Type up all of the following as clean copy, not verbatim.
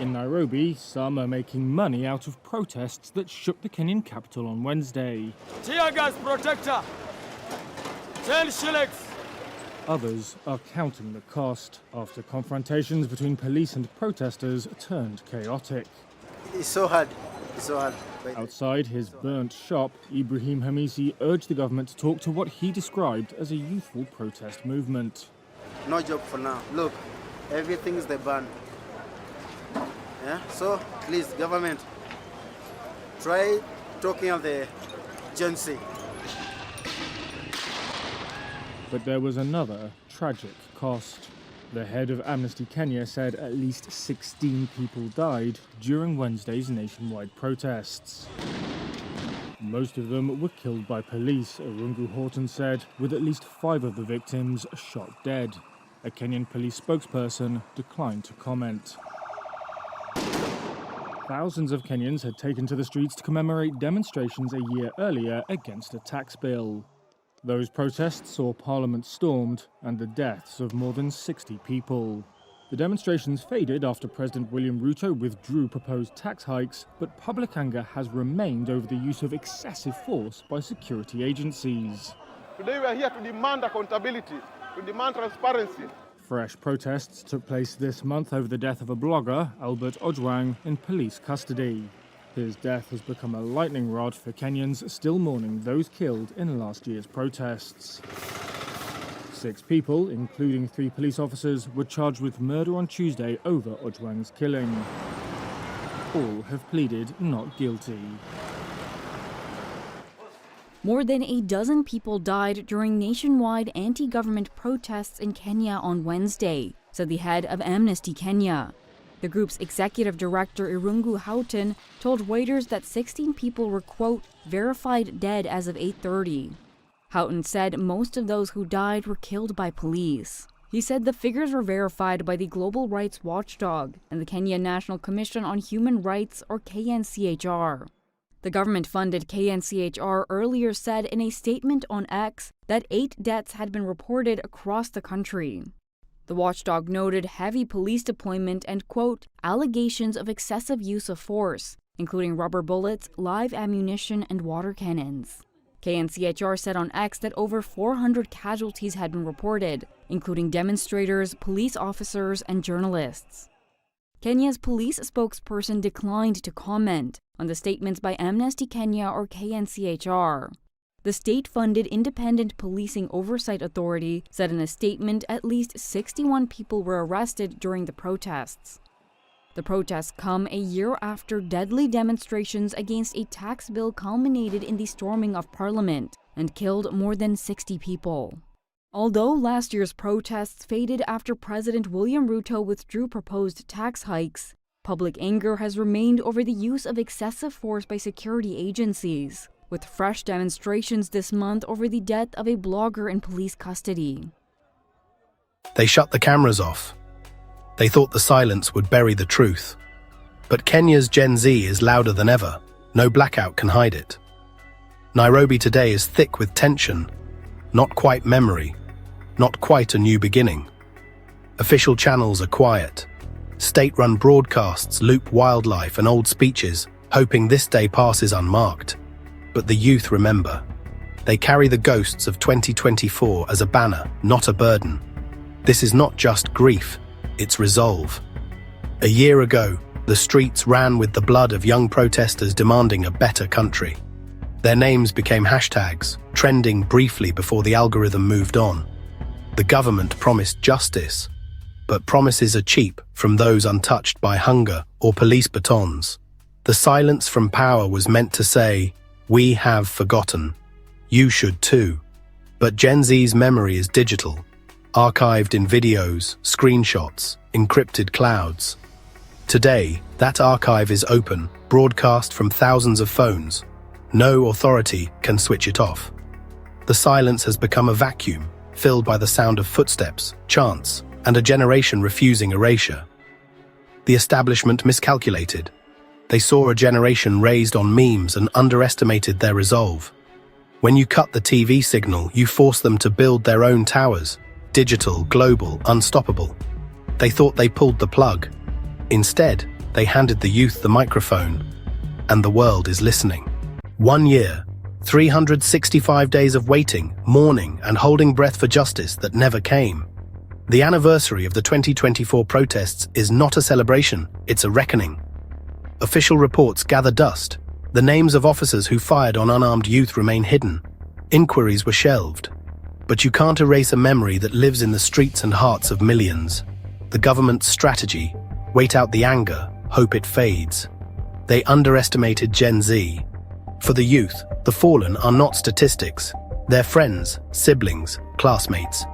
In Nairobi, some are making money out of protests that shook the Kenyan capital on Wednesday. Tear gas protector, 10 shillings. Others are counting the cost after confrontations between police and protesters turned chaotic. It's so hard. It's so hard. Outside his burnt shop, Ibrahim Hamisi urged the government to talk to what he described as a youthful protest movement. No job for now. Look, everything is the ban. Yeah, so please, government, try talking of the Gen Z. But there was another tragic cost. The head of Amnesty Kenya said at least 16 people died during Wednesday's nationwide protests. Most of them were killed by police, Irungu Horton said, with at least 5 of the victims shot dead. A Kenyan police spokesperson declined to comment. Thousands of Kenyans had taken to the streets to commemorate demonstrations a year earlier against a tax bill. Those protests saw Parliament stormed and the deaths of more than 60 people. The demonstrations faded after President William Ruto withdrew proposed tax hikes, but public anger has remained over the use of excessive force by security agencies. Today we are here to demand accountability, to demand transparency. Fresh protests took place this month over the death of a blogger, Albert Ojwang, in police custody. His death has become a lightning rod for Kenyans still mourning those killed in last year's protests. 6 people, including 3 police officers, were charged with murder on Tuesday over Ojwang's killing. All have pleaded not guilty. More than a dozen people died during nationwide anti-government protests in Kenya on Wednesday, said the head of Amnesty Kenya. The group's executive director, Irungu Horton, told Reuters that 16 people were, quote, verified dead as of 8:30. Horton said most of those who died were killed by police. He said the figures were verified by the global rights watchdog and the Kenya National Commission on Human Rights, or KNCHR. The government-funded KNCHR earlier said in a statement on X that 8 deaths had been reported across the country. The watchdog noted heavy police deployment and, quote, allegations of excessive use of force, including rubber bullets, live ammunition, and water cannons. KNCHR said on X that over 400 casualties had been reported, including demonstrators, police officers, and journalists. Kenya's police spokesperson declined to comment on the statements by Amnesty Kenya or KNCHR. The state-funded Independent Policing Oversight Authority said in a statement at least 61 people were arrested during the protests. The protests come a year after deadly demonstrations against a tax bill culminated in the storming of Parliament and killed more than 60 people. Although last year's protests faded after President William Ruto withdrew proposed tax hikes, public anger has remained over the use of excessive force by security agencies, with fresh demonstrations this month over the death of a blogger in police custody. They shut the cameras off. They thought the silence would bury the truth. But Kenya's Gen Z is louder than ever. No blackout can hide it. Nairobi today is thick with tension. Not quite memory. Not quite a new beginning. Official channels are quiet. State-run broadcasts loop wildlife and old speeches, hoping this day passes unmarked. But the youth remember. They carry the ghosts of 2024 as a banner, not a burden. This is not just grief, it's resolve. A year ago, the streets ran with the blood of young protesters demanding a better country. Their names became hashtags, trending briefly before the algorithm moved on. The government promised justice, but promises are cheap from those untouched by hunger or police batons. The silence from power was meant to say, "We have forgotten. You should too." But Gen Z's memory is digital, archived in videos, screenshots, encrypted clouds. Today, that archive is open, broadcast from thousands of phones. No authority can switch it off. The silence has become a vacuum, filled by the sound of footsteps, chants, and a generation refusing erasure. The establishment miscalculated. They saw a generation raised on memes and underestimated their resolve. When you cut the TV signal, you force them to build their own towers, digital, global, unstoppable. They thought they pulled the plug. Instead, they handed the youth the microphone, and the world is listening. 1 year, 365 days of waiting, mourning, and holding breath for justice that never came. The anniversary of the 2024 protests is not a celebration, it's a reckoning. Official reports gather dust. The names of officers who fired on unarmed youth remain hidden. Inquiries were shelved. But you can't erase a memory that lives in the streets and hearts of millions. The government's strategy: wait out the anger, hope it fades. They underestimated Gen Z. For the youth, the fallen are not statistics. They're friends, siblings, classmates.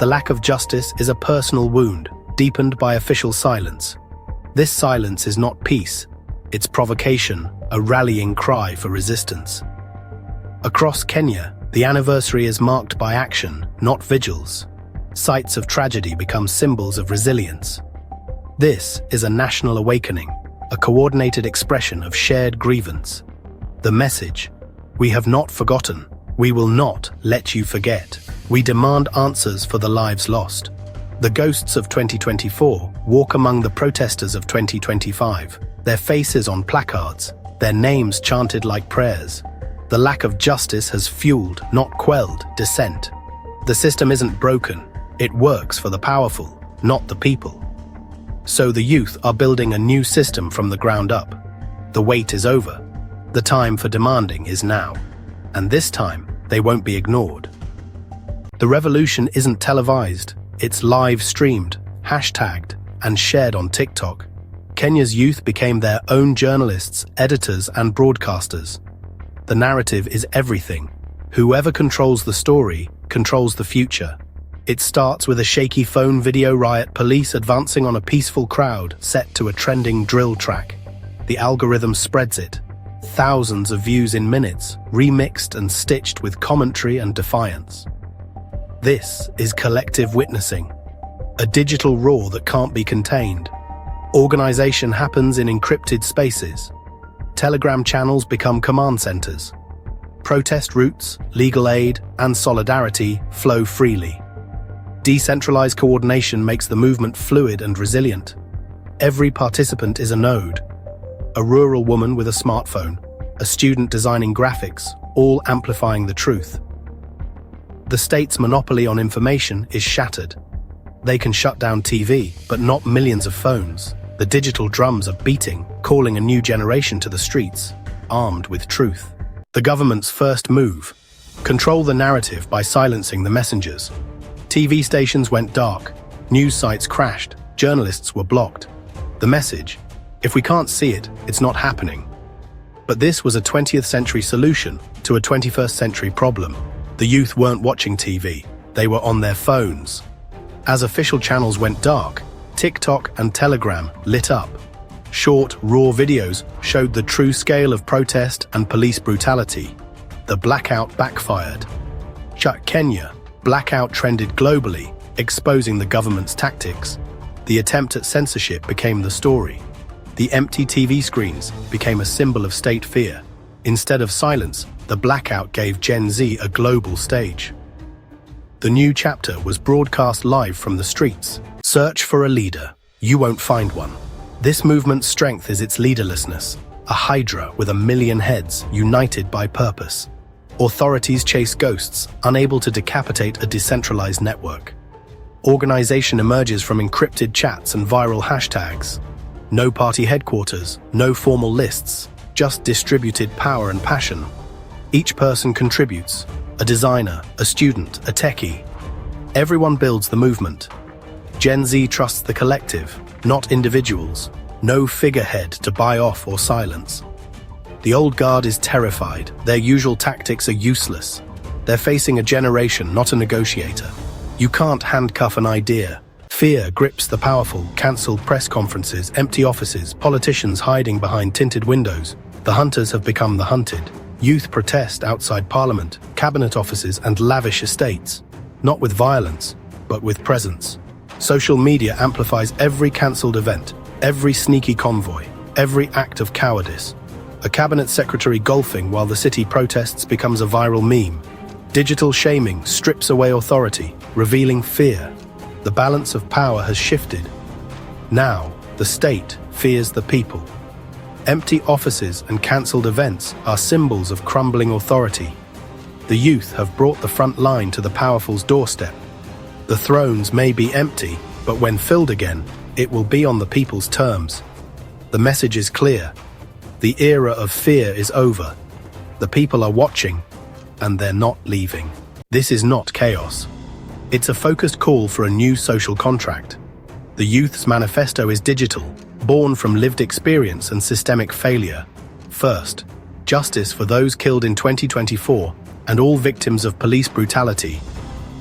The lack of justice is a personal wound, deepened by official silence. This silence is not peace. It's provocation, a rallying cry for resistance. Across Kenya, the anniversary is marked by action, not vigils. Sites of tragedy become symbols of resilience. This is a national awakening, a coordinated expression of shared grievance. The message: we have not forgotten. We will not let you forget. We demand answers for the lives lost. The ghosts of 2024 walk among the protesters of 2025, their faces on placards, their names chanted like prayers. The lack of justice has fueled, not quelled, dissent. The system isn't broken. It works for the powerful, not the people. So the youth are building a new system from the ground up. The wait is over. The time for demanding is now. And this time, they won't be ignored. The revolution isn't televised. It's live streamed, hashtagged, and shared on TikTok. Kenya's youth became their own journalists, editors, and broadcasters. The narrative is everything. Whoever controls the story controls the future. It starts with a shaky phone video riot, police advancing on a peaceful crowd set to a trending drill track. The algorithm spreads it. Thousands of views in minutes, remixed and stitched with commentary and defiance. This is collective witnessing, a digital raw that can't be contained. Organization happens in encrypted spaces. Telegram channels become command centers. Protest routes, legal aid, and solidarity flow freely. Decentralized coordination makes the movement fluid and resilient. Every participant is a node. A rural woman with a smartphone, a student designing graphics, all amplifying the truth. The state's monopoly on information is shattered. They can shut down TV, but not millions of phones. The digital drums are beating, calling a new generation to the streets, armed with truth. The government's first move: control the narrative by silencing the messengers. TV stations went dark, news sites crashed, journalists were blocked. The message: if we can't see it, it's not happening. But this was a 20th century solution to a 21st century problem. The youth weren't watching TV, they were on their phones. As official channels went dark, TikTok and Telegram lit up. Short, raw videos showed the true scale of protest and police brutality. The blackout backfired. Shut Kenya, blackout trended globally, exposing the government's tactics. The attempt at censorship became the story. The empty TV screens became a symbol of state fear. Instead of silence, the blackout gave Gen Z a global stage. The new chapter was broadcast live from the streets. Search for a leader. You won't find one. This movement's strength is its leaderlessness, a hydra with 1 million heads, united by purpose. Authorities chase ghosts, unable to decapitate a decentralized network. Organization emerges from encrypted chats and viral hashtags. No party headquarters, no formal lists, just distributed power and passion. Each person contributes: a designer, a student, a techie. Everyone builds the movement. Gen Z trusts the collective, not individuals. No figurehead to buy off or silence. The old guard is terrified. Their usual tactics are useless. They're facing a generation, not a negotiator. You can't handcuff an idea. Fear grips the powerful, cancelled press conferences, empty offices, politicians hiding behind tinted windows. The hunters have become the hunted. Youth protest outside parliament, cabinet offices, and lavish estates. Not with violence, but with presence. Social media amplifies every cancelled event, every sneaky convoy, every act of cowardice. A cabinet secretary golfing while the city protests becomes a viral meme. Digital shaming strips away authority, revealing fear. The balance of power has shifted. Now, the state, fears the people. Empty offices and cancelled events are symbols of crumbling authority. The youth have brought the front line to the powerful's doorstep. The thrones may be empty, but when filled again, it will be on the people's terms. The message is clear. The era of fear is over. The people are watching, and they're not leaving. This is not chaos. It's a focused call for a new social contract. The youth's manifesto is digital, born from lived experience and systemic failure. First, justice for those killed in 2024 and all victims of police brutality.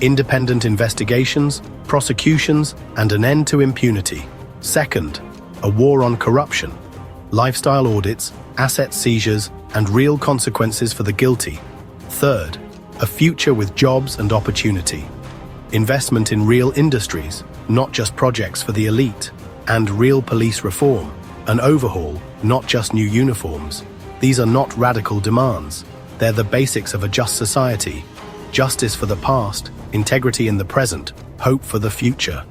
Independent investigations, prosecutions, and an end to impunity. Second, a war on corruption. Lifestyle audits, asset seizures, and real consequences for the guilty. Third, a future with jobs and opportunity. Investment in real industries, not just projects for the elite. And real police reform. An overhaul, not just new uniforms. These are not radical demands. They're the basics of a just society. Justice for the past, integrity in the present, hope for the future.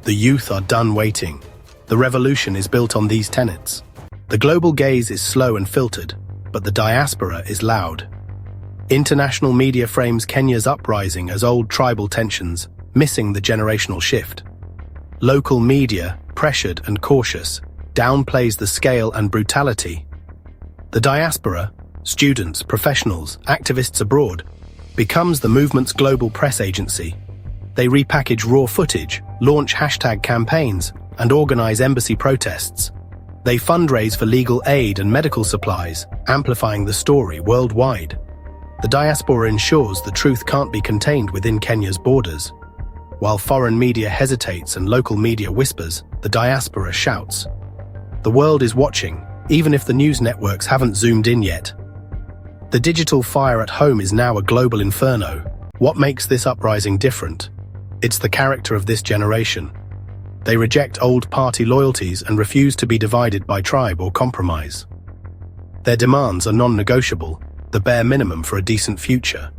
The youth are done waiting. The revolution is built on these tenets. The global gaze is slow and filtered, but the diaspora is loud. International media frames Kenya's uprising as old tribal tensions, missing the generational shift. Local media, pressured and cautious, downplays the scale and brutality. The diaspora, students, professionals, activists abroad, becomes the movement's global press agency. They repackage raw footage, launch hashtag campaigns, and organize embassy protests. They fundraise for legal aid and medical supplies, amplifying the story worldwide. The diaspora ensures the truth can't be contained within Kenya's borders. While foreign media hesitates and local media whispers, the diaspora shouts. The world is watching, even if the news networks haven't zoomed in yet. The digital fire at home is now a global inferno. What makes this uprising different? It's the character of this generation. They reject old party loyalties and refuse to be divided by tribe or compromise. Their demands are non-negotiable, the bare minimum for a decent future.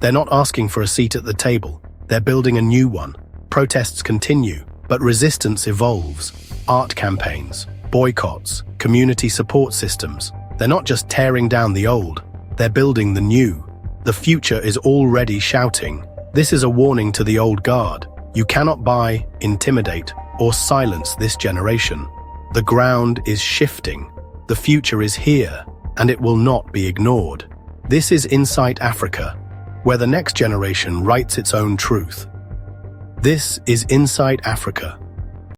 They're not asking for a seat at the table. They're building a new one. Protests continue, but resistance evolves. Art campaigns, boycotts, community support systems. They're not just tearing down the old, they're building the new. The future is already shouting. This is a warning to the old guard. You cannot buy, intimidate, or silence this generation. The ground is shifting. The future is here, and it will not be ignored. This is Inside Africa, where the next generation writes its own truth. This is Inside Africa,